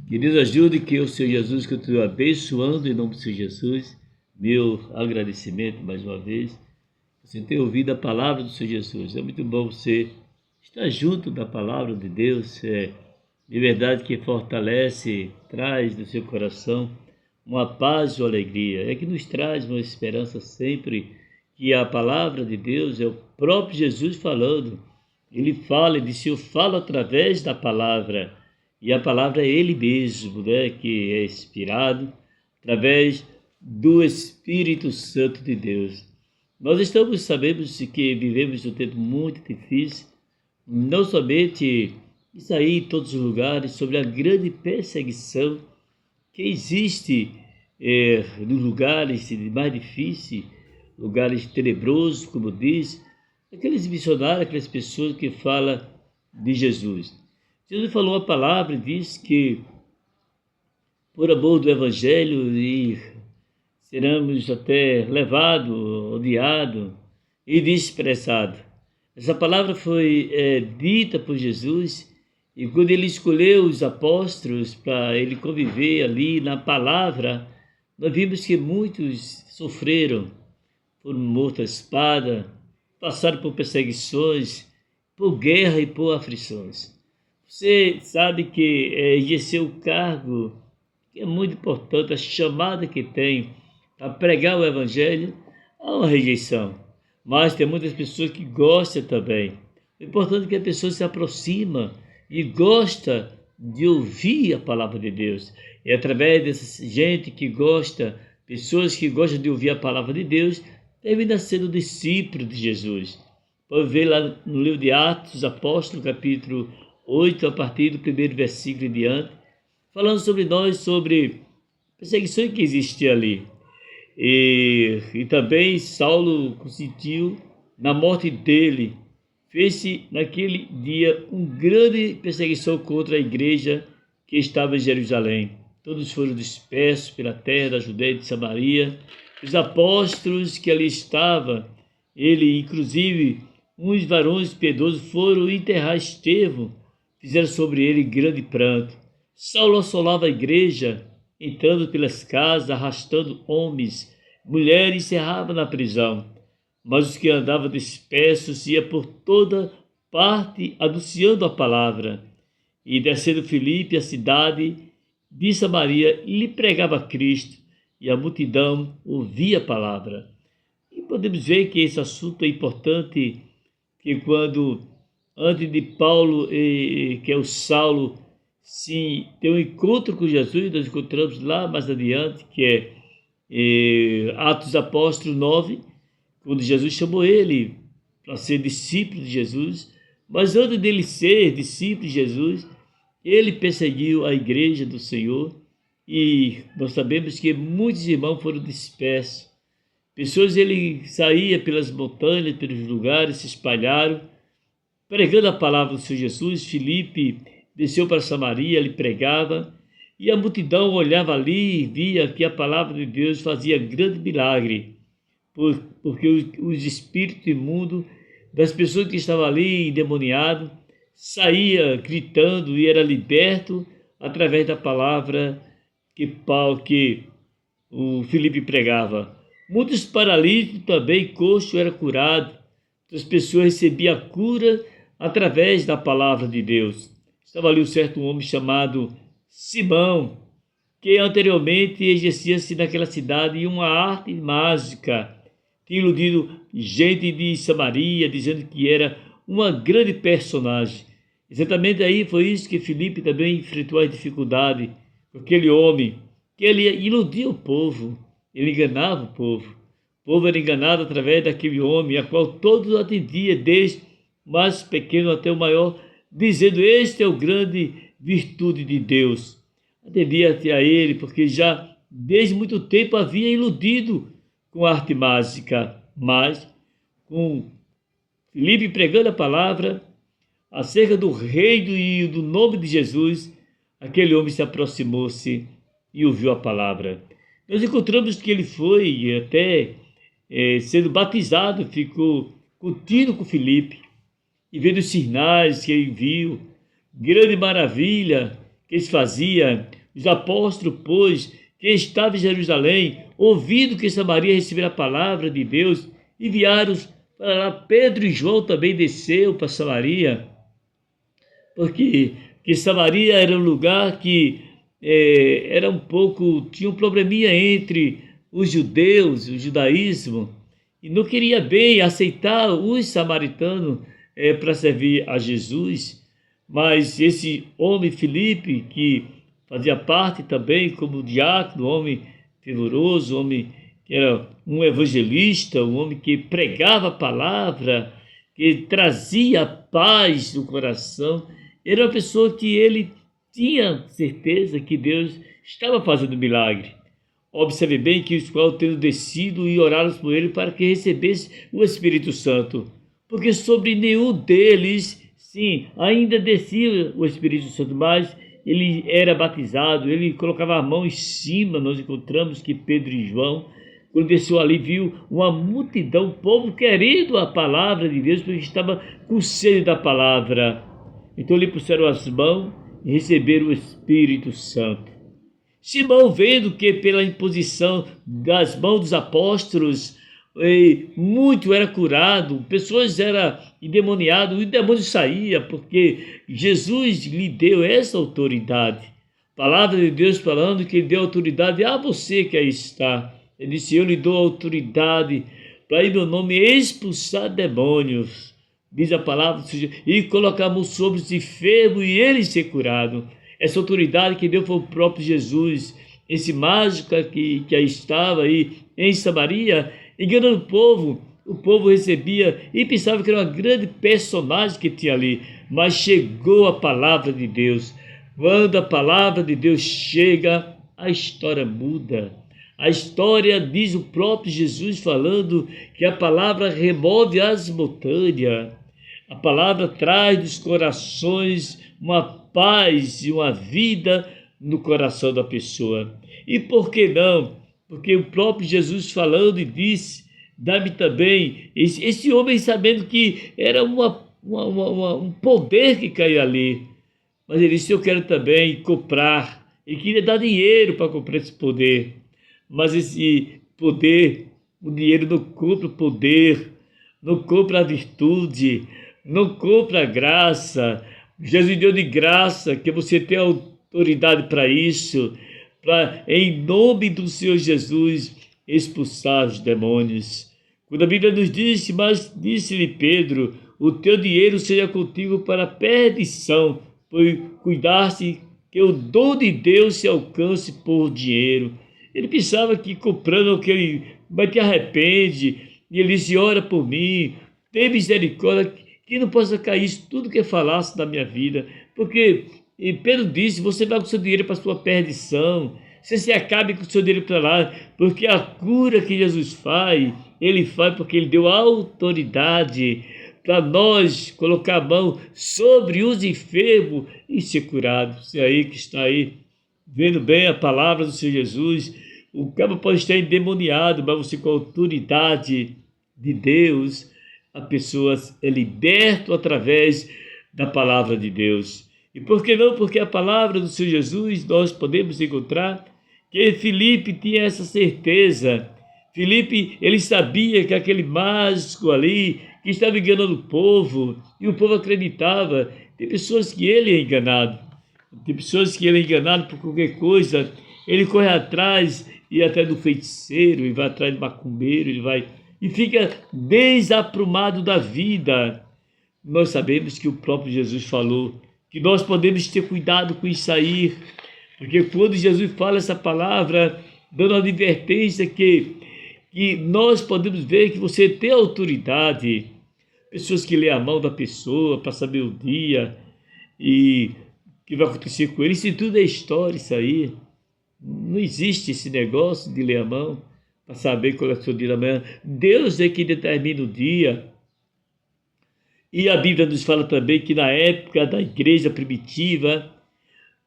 Que Deus ajude, que o Senhor Jesus continue abençoando em nome do Senhor Jesus. Meu agradecimento mais uma vez. Você ter ouvido a palavra do Senhor Jesus. É muito bom você estar junto da palavra de Deus. É de verdade que fortalece, traz no seu coração uma paz e uma alegria. É que nos traz uma esperança sempre que a palavra de Deus é o próprio Jesus falando. Ele fala, ele disse, eu falo através da palavra. E a palavra é Ele mesmo, né, que é inspirado através do Espírito Santo de Deus. Nós sabemos que vivemos um tempo muito difícil, não somente isso aí em todos os lugares, sobre a grande perseguição que existe nos lugares mais difíceis, lugares tenebrosos, como diz, aqueles missionários, aquelas pessoas que falam de Jesus. Jesus falou a palavra e diz que, por amor do Evangelho, seremos até levados, odiados e desprezzados. Essa palavra foi dita por Jesus, e quando ele escolheu os apóstolos para ele conviver ali na palavra, nós vimos que muitos sofreram, foram mortos à espada, passaram por perseguições, por guerra e por aflições. Você sabe que exercer o cargo, que é muito importante, a chamada que tem para pregar o Evangelho, há uma rejeição. Mas tem muitas pessoas que gostam também. O importante é que a pessoa se aproxima e gosta de ouvir a palavra de Deus. E através dessa gente que gosta, pessoas que gostam de ouvir a palavra de Deus, termina sendo discípulo de Jesus. Pode ver lá no livro de Atos dos Apóstolos, capítulo 8, a partir do primeiro versículo em diante, falando sobre nós, sobre a perseguição que existia ali. E também Saulo consentiu na morte dele. Fez-se naquele dia uma grande perseguição contra a igreja que estava em Jerusalém. Todos foram dispersos pela terra da Judeia e de Samaria. Os apóstolos que ali estavam, ele, inclusive, uns varões piedosos, foram enterrar Estevão, fizeram sobre ele grande pranto. Saulo assolava a igreja, entrando pelas casas, arrastando homens, mulheres, e encerrava na prisão. Mas os que andavam dispersos iam por toda parte anunciando a palavra. E descendo Filipe, a cidade de Samaria, lhe pregava Cristo, e a multidão ouvia a palavra. E podemos ver que esse assunto é importante, que quando, antes de Paulo, que é o Saulo, sim, ter um encontro com Jesus, nós encontramos lá mais adiante, que é Atos dos Apóstolos 9, quando Jesus chamou ele para ser discípulo de Jesus. Mas antes dele ser discípulo de Jesus, ele perseguiu a igreja do Senhor, e nós sabemos que muitos irmãos foram dispersos. Pessoas, ele saía pelas montanhas, pelos lugares, se espalharam, pregando a palavra do Senhor Jesus. Filipe desceu para Samaria, ele pregava, e a multidão olhava ali e via que a palavra de Deus fazia grande milagre, porque os espíritos imundos das pessoas que estavam ali endemoniados saía gritando e era liberto através da palavra que o Filipe pregava. Muitos paralíticos também, coxo, era curado. As pessoas recebiam a cura através da palavra de Deus. Estava ali um certo homem chamado Simão, que anteriormente exercia-se naquela cidade uma arte mágica. Tinha iludido gente de Samaria, dizendo que era uma grande personagem. Exatamente aí foi isso que Filipe também enfrentou a dificuldade com aquele homem, que ele iludia o povo, ele enganava o povo. O povo era enganado através daquele homem, a qual todos atendiam, desde o mais pequeno até o maior, dizendo: este é o grande virtude de Deus. Atendia até a ele, porque já desde muito tempo havia iludido com a arte mágica, mas com Filipe pregando a palavra acerca do reino e do nome de Jesus, aquele homem se aproximou-se e ouviu a palavra. Nós encontramos que ele foi até sendo batizado, ficou contínuo com Filipe, e vendo os sinais que ele viu, grande maravilha que eles faziam, Os apóstolos, pois, que estavam em Jerusalém, ouvindo que Samaria recebera a palavra de Deus, enviaram para lá. Pedro e João também desceu para Samaria, porque que Samaria era um lugar que era um pouco, tinha um probleminha entre os judeus, o judaísmo, e não queria bem aceitar os samaritanos para servir a Jesus. Mas esse homem Filipe, que fazia parte também como diácono, homem fervoroso, homem que era um evangelista, um homem que pregava a palavra, que trazia paz no coração, era uma pessoa que ele tinha certeza que Deus estava fazendo milagre. Observe bem que os quais tendo descido e oraram por ele para que recebesse o Espírito Santo, porque sobre nenhum deles, sim, ainda descia o Espírito Santo, mas ele era batizado, ele colocava a mão em cima. Nós encontramos que Pedro e João, quando desceu ali, viu uma multidão, o povo querendo a palavra de Deus, porque estava com sede da palavra. Então lhe puseram as mãos e receberam o Espírito Santo. Simão, vendo que pela imposição das mãos dos apóstolos, muito era curado, pessoas eram endemoniadas, o demônio saía, porque Jesus lhe deu essa autoridade. Palavra de Deus falando que ele deu autoridade a você que aí está. Ele disse: eu lhe dou autoridade para, em meu nome, expulsar demônios. Diz a palavra, e colocar a mão sobre os enfermos e eles ser curados. Essa autoridade que deu foi o próprio Jesus. Esse mágico que aí estava aí em Samaria, enganando o povo recebia e pensava que era uma grande personagem que tinha ali, mas chegou a palavra de Deus. Quando a palavra de Deus chega, a história muda. A história diz o próprio Jesus falando que a palavra remove as montanhas. A palavra traz dos corações uma paz e uma vida no coração da pessoa. E por que não? Porque o próprio Jesus falando e disse: dá-me também, esse homem sabendo que era um poder que caía ali, mas ele disse: eu quero também comprar. Ele queria dar dinheiro para comprar esse poder, mas esse poder, o dinheiro não compra o poder, não compra a virtude, não compra a graça. Jesus deu de graça, que você tem autoridade para isso, para, em nome do Senhor Jesus, expulsar os demônios. Quando a Bíblia nos disse: mas disse-lhe Pedro, o teu dinheiro seja contigo para a perdição, pois cuidaste que o dom de Deus se alcance por dinheiro. Ele pensava que comprando aquele, mas te arrepende, e ele disse: ora por mim, tem misericórdia, que não possa cair isso tudo que falasse da minha vida, porque Pedro disse: você vai com o seu dinheiro para a sua perdição, você se acabe com o seu dinheiro para lá, porque a cura que Jesus faz, ele faz porque ele deu autoridade para nós colocar a mão sobre os enfermos e ser curado. Você aí que está aí, vendo bem a palavra do Senhor Jesus, o cabo pode estar endemoniado, mas você com a autoridade de Deus, a pessoa é liberta através da palavra de Deus. E por que não? Porque a palavra do Senhor Jesus nós podemos encontrar que Filipe tinha essa certeza. Filipe, ele sabia que aquele mágico ali que estava enganando o povo, e o povo acreditava. Tem pessoas que ele é enganado, tem pessoas que ele é enganado por qualquer coisa, ele corre atrás e até do feiticeiro, e vai atrás do macumbeiro, ele vai e fica desaprumado da vida. Nós sabemos que o próprio Jesus falou que nós podemos ter cuidado com isso aí, porque quando Jesus fala essa palavra, dando a advertência que nós podemos ver que você tem autoridade, pessoas que lê a mão da pessoa para saber o dia e o que vai acontecer com ele. Isso tudo é história, isso aí. Não existe esse negócio de ler a mão para saber qual é o seu dia da manhã. Deus é que determina o dia. E a Bíblia nos fala também que na época da igreja primitiva,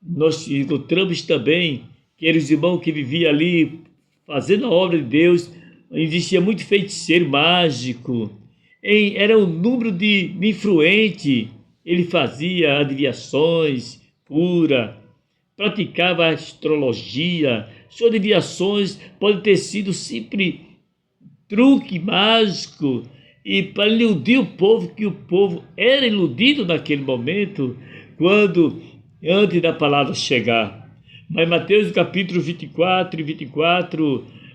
nós encontramos também que eram os irmãos que viviam ali fazendo a obra de Deus. Existia muito feiticeiro mágico, era um número de influente, ele fazia adivinhações, cura, praticava astrologia. Suas adivinhações podem ter sido sempre truque mágico e para iludir o povo, que o povo era iludido naquele momento, antes da palavra chegar. Mas Mateus capítulo 24,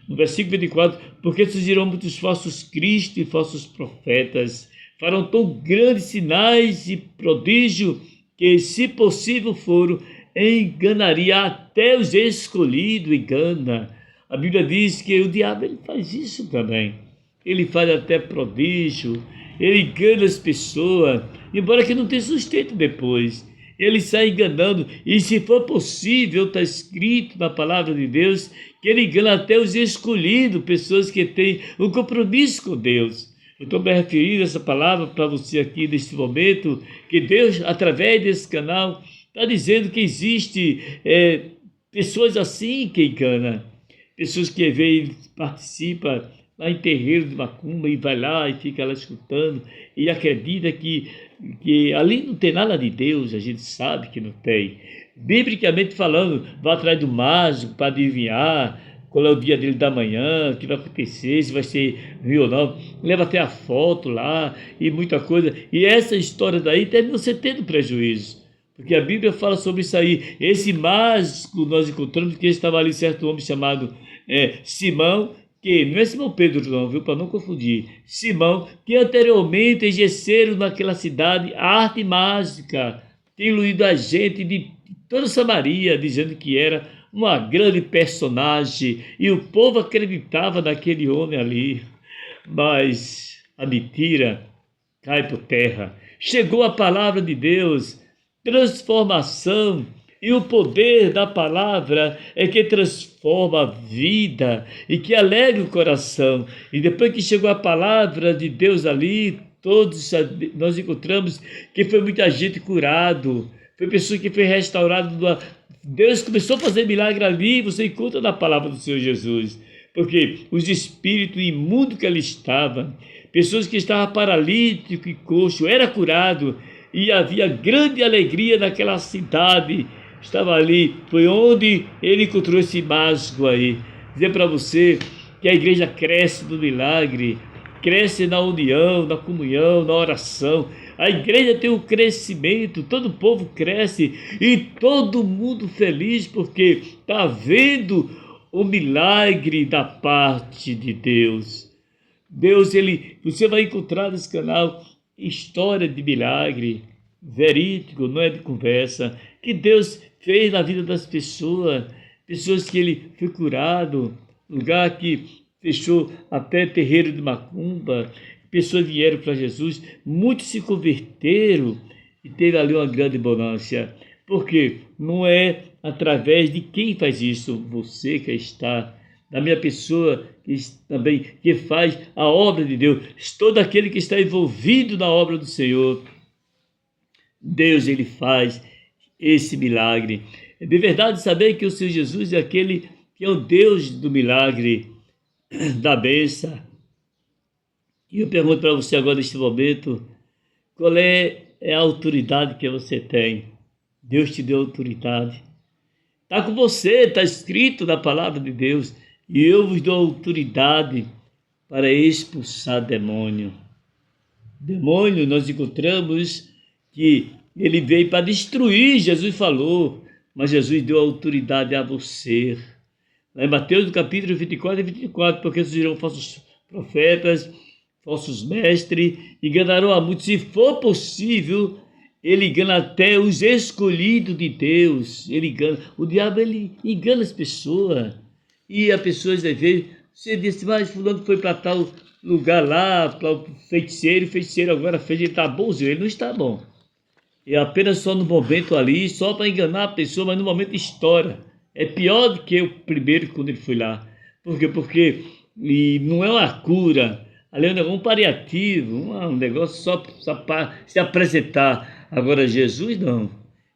no versículo 24, porque surgirão muitos falsos cristos e falsos profetas, farão tão grandes sinais e prodígio que, se possível for, enganaria até os escolhidos, engana. A Bíblia diz que o diabo ele faz isso também. Ele faz até prodígio, ele engana as pessoas, embora que não tenha sustento depois. Ele sai enganando, e se for possível, está escrito na palavra de Deus, que ele engana até os escolhidos, pessoas que têm um compromisso com Deus. Eu estou me referindo a essa palavra para você aqui neste momento, que Deus, através desse canal, está dizendo que existe pessoas assim que enganam, pessoas que vêm, participam lá em terreiro de macumba e vai lá e fica lá escutando e acredita que ali não tem nada de Deus. A gente sabe que não tem. Biblicamente falando, vai atrás do mágico para adivinhar qual é o dia dele da manhã, o que vai acontecer, se vai ser rio ou não. Leva até a foto lá e muita coisa. E essa história daí termina você tendo prejuízo. Porque a Bíblia fala sobre isso aí. Esse mágico nós encontramos que estava ali certo homem chamado Simão, que não é Simão Pedro não, viu, para não confundir. Simão, que anteriormente exerceram naquela cidade a arte mágica, tem iludido a gente de toda Samaria, dizendo que era uma grande personagem, e o povo acreditava naquele homem ali. Mas a mentira cai por terra. Chegou a palavra de Deus, transformação. E o poder da palavra é que transforma a vida e que alegra o coração. E depois que chegou a palavra de Deus ali, todos nós encontramos que foi muita gente curado, foi pessoa que foi restaurada. Deus começou a fazer milagre ali, você encontra na palavra do Senhor Jesus. Porque os espíritos imundos que ali estavam, pessoas que estavam paralíticos e coxo, era curado. E havia grande alegria naquela cidade. Estava ali, foi onde ele encontrou esse mágico aí. Dizer para você que a igreja cresce no milagre, cresce na união, na comunhão, na oração. A igreja tem um crescimento, todo o povo cresce e todo mundo feliz porque está vendo o milagre da parte de Deus. Você vai encontrar nesse canal história de milagre, verídico, não é de conversa, que Deus fez na vida das pessoas que ele foi curado, lugar que fechou até terreiro de macumba, pessoas vieram para Jesus, muitos se converteram e teve ali uma grande bonança. Porque não é através de quem faz isso, você que está, da minha pessoa que faz a obra de Deus, todo aquele que está envolvido na obra do Senhor. Deus, ele faz esse milagre. É de verdade saber que o Senhor Jesus é aquele que é o Deus do milagre, da bênção. E eu pergunto para você agora, neste momento, qual é a autoridade que você tem? Deus te deu autoridade. Está com você, está escrito na palavra de Deus. E eu vos dou autoridade para expulsar demônio. Demônio, nós encontramos que ele veio para destruir, Jesus falou, mas Jesus deu autoridade a você. Lá em Mateus, no capítulo 24, porque surgirão falsos profetas, falsos mestres, enganarão a muitos. Se for possível, ele engana até os escolhidos de Deus. O diabo ele engana as pessoas. E as pessoas, às vezes, você disse, mas fulano foi para tal lugar lá, para o feiticeiro agora fez, ele está bonzinho, ele não está bom. É apenas só no momento ali, só para enganar a pessoa, mas no momento estoura. É pior do que o primeiro quando ele foi lá. Por quê? Porque não é uma cura, ali é um paliativo, um negócio só para se apresentar. Agora Jesus não,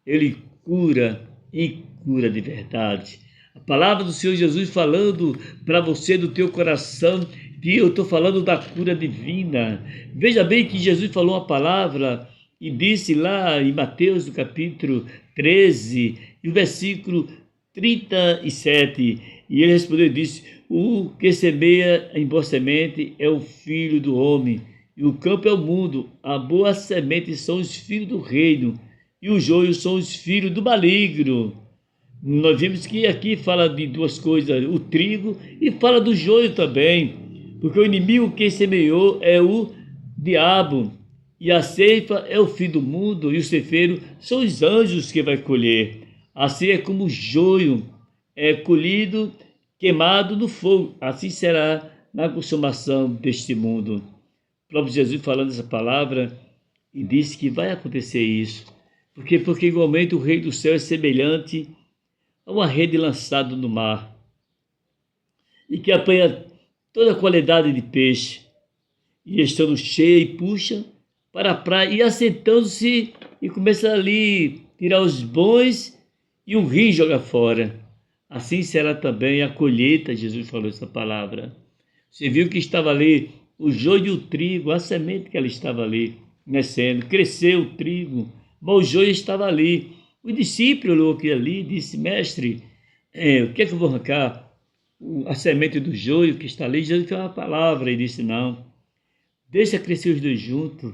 ele cura e cura de verdade. A palavra do Senhor Jesus falando para você do teu coração, que eu estou falando da cura divina. Veja bem que Jesus falou uma palavra e disse lá em Mateus, no capítulo 13, e o versículo 37, e ele respondeu e disse: o que semeia em boa semente é o filho do homem, e o campo é o mundo. A boa semente são os filhos do reino, e o joio são os filhos do maligno. Nós vimos que aqui fala de duas coisas, o trigo e fala do joio também, porque o inimigo que semeou é o diabo, e a ceifa é o fim do mundo, e o ceifeiro são os anjos que vai colher. Assim é como o joio é colhido, queimado no fogo, assim será na consumação deste mundo. O próprio Jesus falando essa palavra e disse que vai acontecer isso. Porque igualmente o reino do céu é semelhante a uma rede lançada no mar e que apanha toda a qualidade de peixe, e estando cheia e puxa para a praia, e assentando-se e começa ali tirar os bons e o rio joga fora. Assim será também a colheita. Jesus falou essa palavra. Você viu que estava ali o joio e o trigo, a semente que ela estava ali nascendo, cresceu o trigo, mas o joio estava ali. O discípulo olhou aquilo ali e disse: mestre, o que é que eu vou arrancar? A semente do joio que está ali. Jesus fez uma palavra e disse: não, deixa crescer os dois juntos,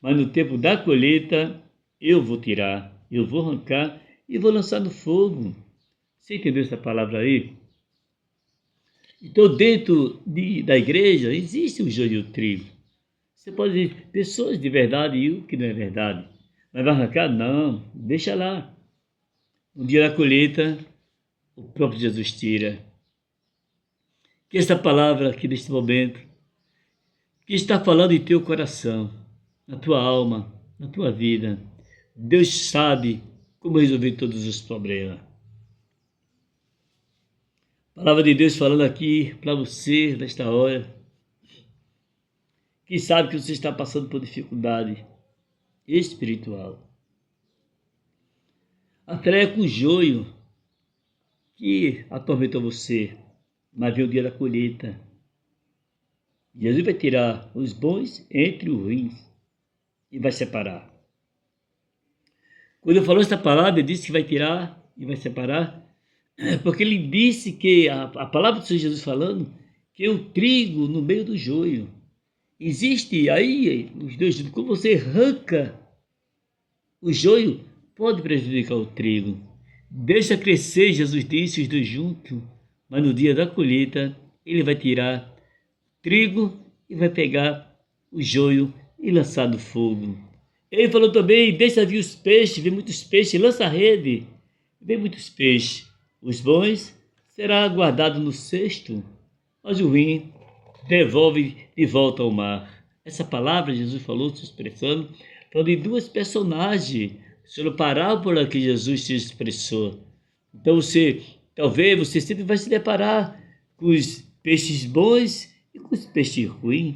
mas no tempo da colheita eu vou tirar, eu vou arrancar e vou lançar no fogo. Você entendeu essa palavra aí? Então, dentro da igreja, existe o joio e o trigo. Você pode dizer, pessoas de verdade e o que não é verdade. Mas vai arrancar? Não, deixa lá. No dia da colheita, o próprio Jesus tira. Que essa palavra aqui neste momento, que está falando em teu coração, na tua alma, na tua vida, Deus sabe como resolver todos os problemas. A palavra de Deus falando aqui para você nesta hora, que sabe que você está passando por dificuldade espiritual. Até com o joio que atormentou você, mas veio o dia da colheita. Jesus vai tirar os bons entre os ruins e vai separar. Quando ele falou essa palavra, ele disse que vai tirar e vai separar, porque ele disse que a palavra do Senhor Jesus falando que é o trigo no meio do joio. Existe aí os dois juntos. Quando você arranca o joio, pode prejudicar o trigo. Deixa crescer, Jesus disse, os dois juntos, mas no dia da colheita ele vai tirar o trigo e vai pegar o joio e lançar no fogo. Ele falou também: deixa vir os peixes, vem muitos peixes, lança a rede, vem muitos peixes. Os bons será guardado no cesto, mas o ruim devolve de volta ao mar. Essa palavra Jesus falou, se expressando, falando de duas personagens. Se não parar por aqui, Jesus se expressou. Então talvez você sempre vai se deparar com os peixes bons e com os peixes ruins.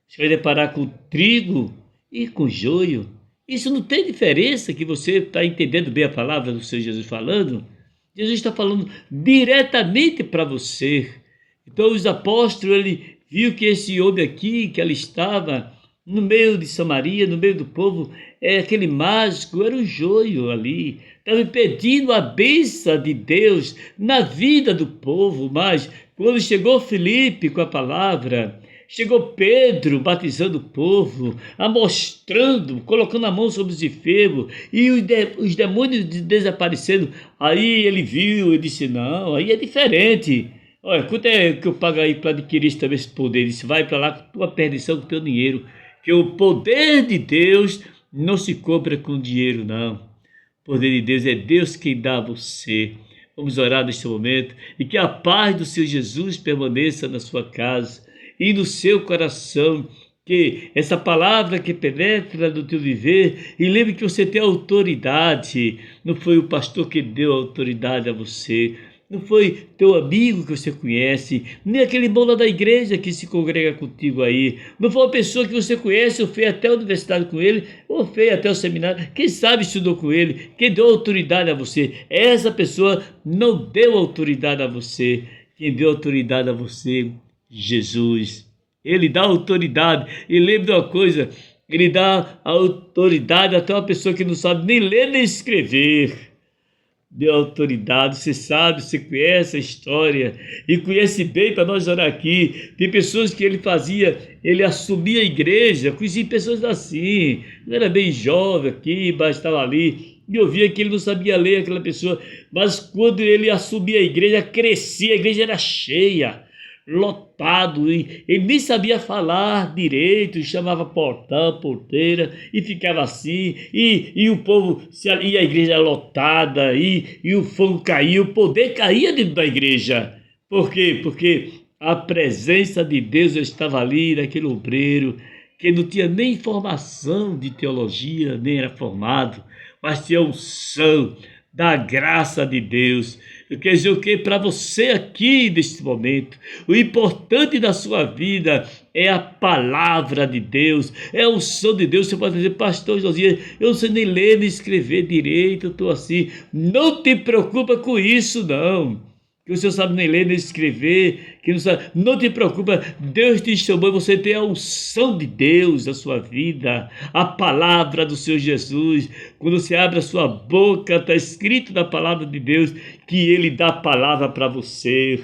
Você vai deparar com o trigo e com o joio. Isso não tem diferença, que você está entendendo bem a palavra do Senhor Jesus falando. Jesus está falando diretamente para você. Então os apóstolos, ele viu que esse homem aqui, que ela estava no meio de Samaria, no meio do povo, aquele mágico, era um joio ali, estava pedindo a bênção de Deus na vida do povo. Mas quando chegou Filipe com a palavra, chegou Pedro batizando o povo, amostrando, colocando a mão sobre os enfermos e os demônios desaparecendo. Aí ele viu e disse: não, aí é diferente. Olha, quanto é que eu pago aí para adquirir também esse poder? Ele disse: vai para lá com tua perdição, com teu dinheiro, que o poder de Deus não se compra com dinheiro, não. O poder de Deus é Deus quem dá a você. Vamos orar neste momento e que a paz do Senhor Jesus permaneça na sua casa e no seu coração, que essa palavra que penetra no teu viver, e lembre que você tem autoridade. Não foi o pastor que deu autoridade a você, não foi teu amigo que você conhece, nem aquele irmão lá da igreja que se congrega contigo aí, não foi uma pessoa que você conhece ou fez até a universidade com ele, ou fez até o seminário, quem sabe estudou com ele, quem deu autoridade a você. Essa pessoa não deu autoridade a você. Quem deu autoridade a você, Jesus. Ele dá autoridade. E lembre de uma coisa, Ele dá autoridade até uma pessoa que não sabe nem ler nem escrever. Deu autoridade, você sabe, você conhece a história e conhece bem para nós orar aqui. Tem pessoas que ele assumia a igreja, conheci pessoas assim, não era bem jovem aqui, mas estava ali, e eu via que ele não sabia ler aquela pessoa, mas quando ele assumia a igreja, crescia, a igreja era cheia, lotado, e ele nem sabia falar direito, chamava portão, porteira, e ficava assim, e o povo, e a igreja lotada, e o fogo caía, o poder caía dentro da igreja. Por quê? Porque a presença de Deus estava ali, naquele obreiro, que não tinha nem formação de teologia, nem era formado, mas tinha unção da graça de Deus. Eu quero dizer o que? Para você aqui neste momento, o importante da sua vida é a palavra de Deus, é a unção de Deus. Você pode dizer, pastor Josias, eu não sei nem ler nem escrever direito, eu estou assim. Não te preocupa com isso, não. Que você não sabe nem ler nem escrever, que não sabe, não te preocupa, Deus te chamou e você tem a unção de Deus na sua vida, a palavra do Senhor Jesus. Quando você abre a sua boca, está escrito na palavra de Deus que Ele dá a palavra para você.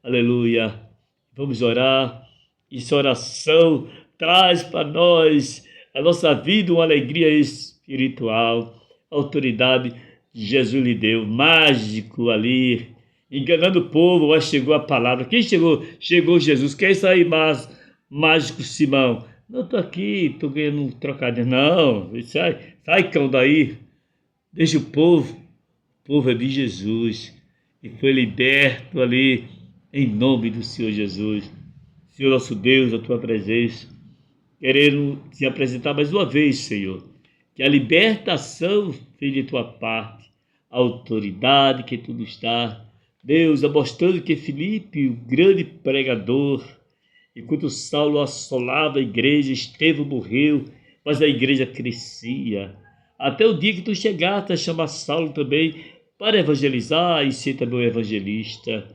Aleluia. Vamos orar. Essa oração traz para nós, a nossa vida, uma alegria espiritual. A autoridade que Jesus lhe deu, mágico ali, enganando o povo, mas chegou a palavra. Quem chegou? Chegou Jesus. Quer isso aí, mágico Simão? Não, estou aqui, estou ganhando um trocadilho. Não, sai cão daí. Deixa o povo é de Jesus. E foi liberto ali, em nome do Senhor Jesus. Senhor nosso Deus, a tua presença, querendo te apresentar mais uma vez, Senhor, que a libertação vem de tua parte, a autoridade que tudo está. Deus, mostrando que Filipe, o grande pregador, enquanto Saulo assolava a igreja, Estevão morreu, mas a igreja crescia. Até o dia que tu chegaste a chamar Saulo também para evangelizar e ser também um evangelista.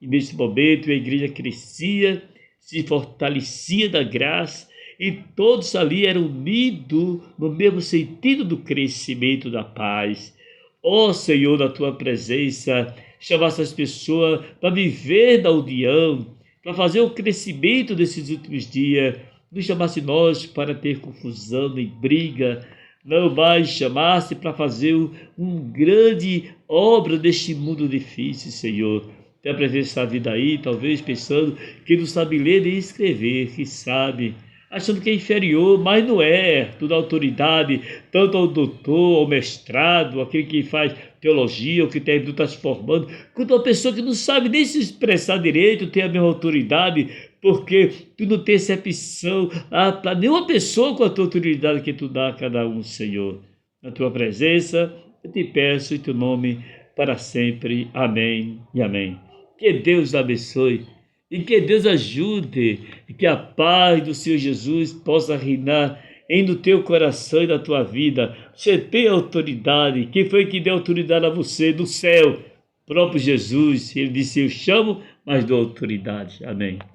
E nesse momento a igreja crescia, se fortalecia da graça, e todos ali eram unidos no mesmo sentido do crescimento da paz. Ó Senhor, na tua presença, chamar essas pessoas para viver da união, para fazer o crescimento desses últimos dias. Não chamasse nós para ter confusão nem briga, não mais chamasse para fazer uma grande obra deste mundo difícil, Senhor. Tem a presença da vida aí, talvez pensando que não sabe ler nem escrever, que sabe, achando que é inferior, mas não é. Toda autoridade, tanto ao doutor, ao mestrado, aquele que faz teologia, o que está se formando, quanto uma pessoa que não sabe nem se expressar direito, tem a mesma autoridade, porque tu não tem excepção para nenhuma pessoa com a tua autoridade que tu dá a cada um, Senhor. Na tua presença, eu te peço em teu nome para sempre. Amém e amém. Que Deus abençoe. E que Deus ajude, e que a paz do Senhor Jesus possa reinar no teu coração e na tua vida. Você tem autoridade. Quem foi que deu autoridade a você? Do céu, próprio Jesus. Ele disse, eu chamo, mas dou autoridade. Amém.